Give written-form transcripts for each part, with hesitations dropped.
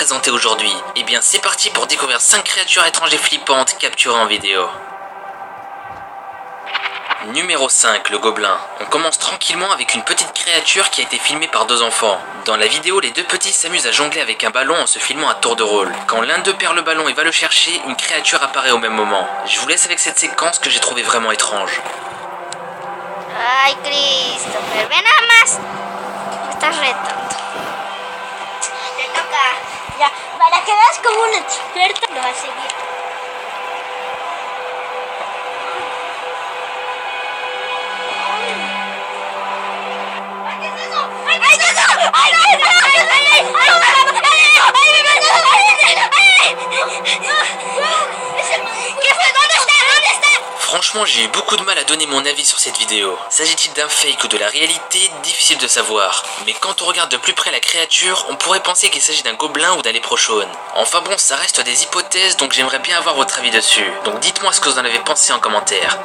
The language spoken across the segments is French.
présenter aujourd'hui? Eh bien c'est parti pour découvrir 5 créatures étranges et flippantes capturées en vidéo. Numéro 5, le gobelin. On commence tranquillement avec une petite créature qui a été filmée par 2 enfants. Dans la vidéo, les 2 petits s'amusent à jongler avec un ballon en se filmant à tour de rôle. Quand l'un d'eux perd le ballon et va le chercher, une créature apparaît au même moment. Je vous laisse avec cette séquence que j'ai trouvée vraiment étrange. Ay, Christopher, ven nada más. Me estás retando. Te toca. Ya, para que veas como un experto lo va a seguir. ¿Qué es eso? ¡Ay, qué es eso! ¡Ay, no! ¡Ay, ¿Qué fue? ¿Dónde está? ¿Dónde está? Franchement, j'ai eu beaucoup de mal à donner mon avis sur cette vidéo. S'agit-il d'un fake ou de la réalité? Difficile de savoir. Mais quand on regarde de plus près la créature, on pourrait penser qu'il s'agit d'un gobelin ou d'un léprechaune. Enfin bon, ça reste des hypothèses, donc j'aimerais bien avoir votre avis dessus. Donc dites-moi ce que vous en avez pensé en commentaire.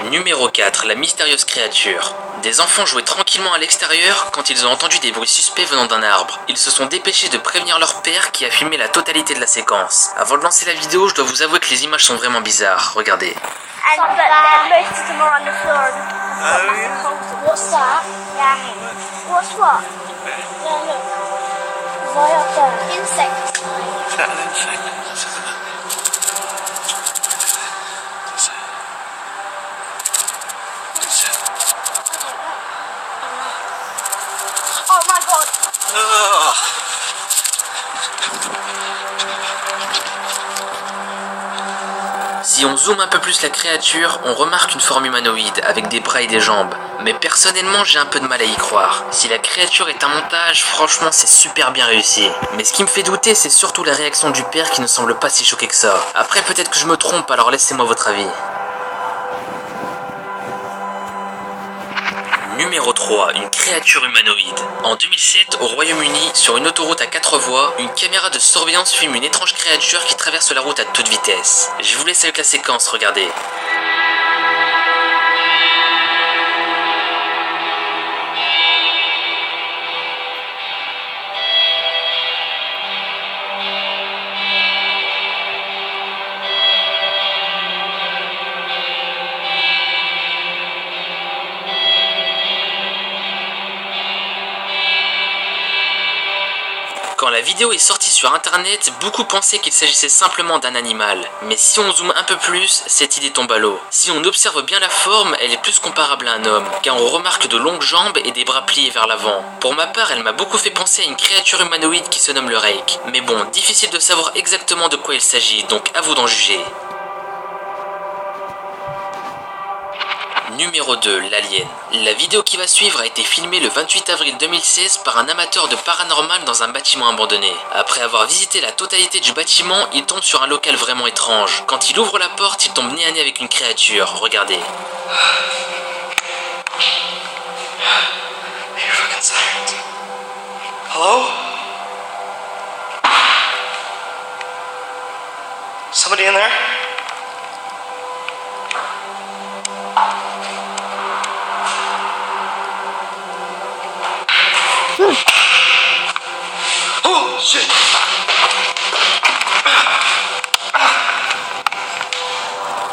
Numéro 4, la mystérieuse créature. Des enfants jouaient tranquillement à l'extérieur quand ils ont entendu des bruits suspects venant d'un arbre. Ils se sont dépêchés de prévenir leur père qui a filmé la totalité de la séquence. Avant de lancer la vidéo, je dois vous avouer que les images sont vraiment bizarres. Regardez. And but there most of them are on the floor. What's that? Yeah. What's what? Yeah, look. Right up there. Insect. Is that an insect? Let's have a look. What is it? Oh my god. Oh. Si on zoome un peu plus la créature, on remarque une forme humanoïde avec des bras et des jambes. Mais personnellement, j'ai un peu de mal à y croire. Si la créature est un montage, franchement, c'est super bien réussi. Mais ce qui me fait douter, c'est surtout la réaction du père qui ne semble pas si choqué que ça. Après, peut-être que je me trompe, alors laissez-moi votre avis. Numéro 3, une créature humanoïde. En 2007, au Royaume-Uni, sur une autoroute à 4 voies, une caméra de surveillance filme une étrange créature qui traverse la route à toute vitesse. Je vous laisse avec la séquence, regardez. Quand la vidéo est sortie sur internet, beaucoup pensaient qu'il s'agissait simplement d'un animal. Mais si on zoome un peu plus, cette idée tombe à l'eau. Si on observe bien la forme, elle est plus comparable à un homme, car on remarque de longues jambes et des bras pliés vers l'avant. Pour ma part, elle m'a beaucoup fait penser à une créature humanoïde qui se nomme le Rake. Mais bon, difficile de savoir exactement de quoi il s'agit, donc à vous d'en juger. Numéro 2, l'alien. La vidéo qui va suivre a été filmée le 28 avril 2016 par un amateur de paranormal dans un bâtiment abandonné. Après avoir visité la totalité du bâtiment, il tombe sur un local vraiment étrange. Quand il ouvre la porte, il tombe nez à nez avec une créature. Regardez. You're fucking silent. Hello? Somebody in there? Oh shit!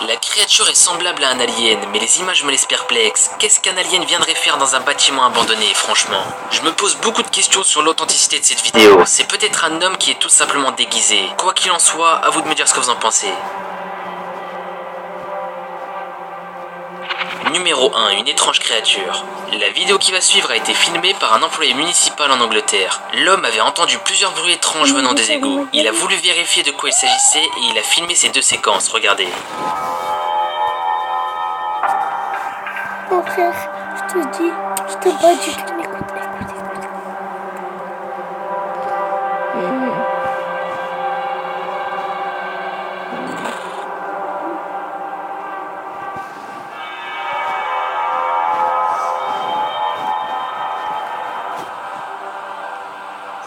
La créature est semblable à un alien, mais les images me laissent perplexe. Qu'est-ce qu'un alien viendrait faire dans un bâtiment abandonné, franchement? Je me pose beaucoup de questions sur l'authenticité de cette vidéo. C'est peut-être un homme qui est tout simplement déguisé. Quoi qu'il en soit, à vous de me dire ce que vous en pensez. Numéro 1, une étrange créature. La vidéo qui va suivre a été filmée par un employé municipal en Angleterre. L'homme avait entendu plusieurs bruits étranges venant des égouts. Il a voulu vérifier de quoi il s'agissait et il a filmé ces 2 séquences, regardez. Mon frère, je te dis, je te bats du tout. Écoute.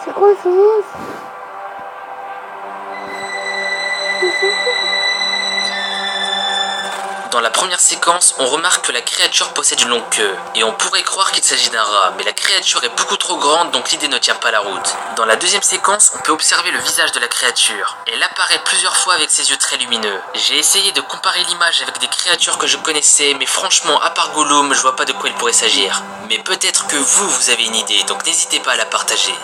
C'est quoi ça? Dans la première séquence, on remarque que la créature possède une longue queue, et on pourrait croire qu'il s'agit d'un rat, mais la créature est beaucoup trop grande donc l'idée ne tient pas la route. Dans la deuxième séquence, on peut observer le visage de la créature. Elle apparaît plusieurs fois avec ses yeux très lumineux. J'ai essayé de comparer l'image avec des créatures que je connaissais, mais franchement, à part Gollum, je vois pas de quoi il pourrait s'agir. Mais peut-être que vous avez une idée, donc n'hésitez pas à la partager.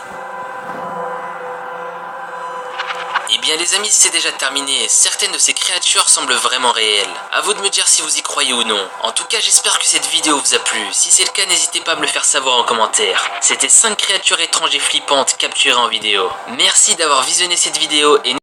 Eh bien les amis, c'est déjà terminé. Certaines de ces créatures semblent vraiment réelles. A vous de me dire si vous y croyez ou non. En tout cas, j'espère que cette vidéo vous a plu. Si c'est le cas, n'hésitez pas à me le faire savoir en commentaire. C'était 5 créatures étranges et flippantes capturées en vidéo. Merci d'avoir visionné cette vidéo et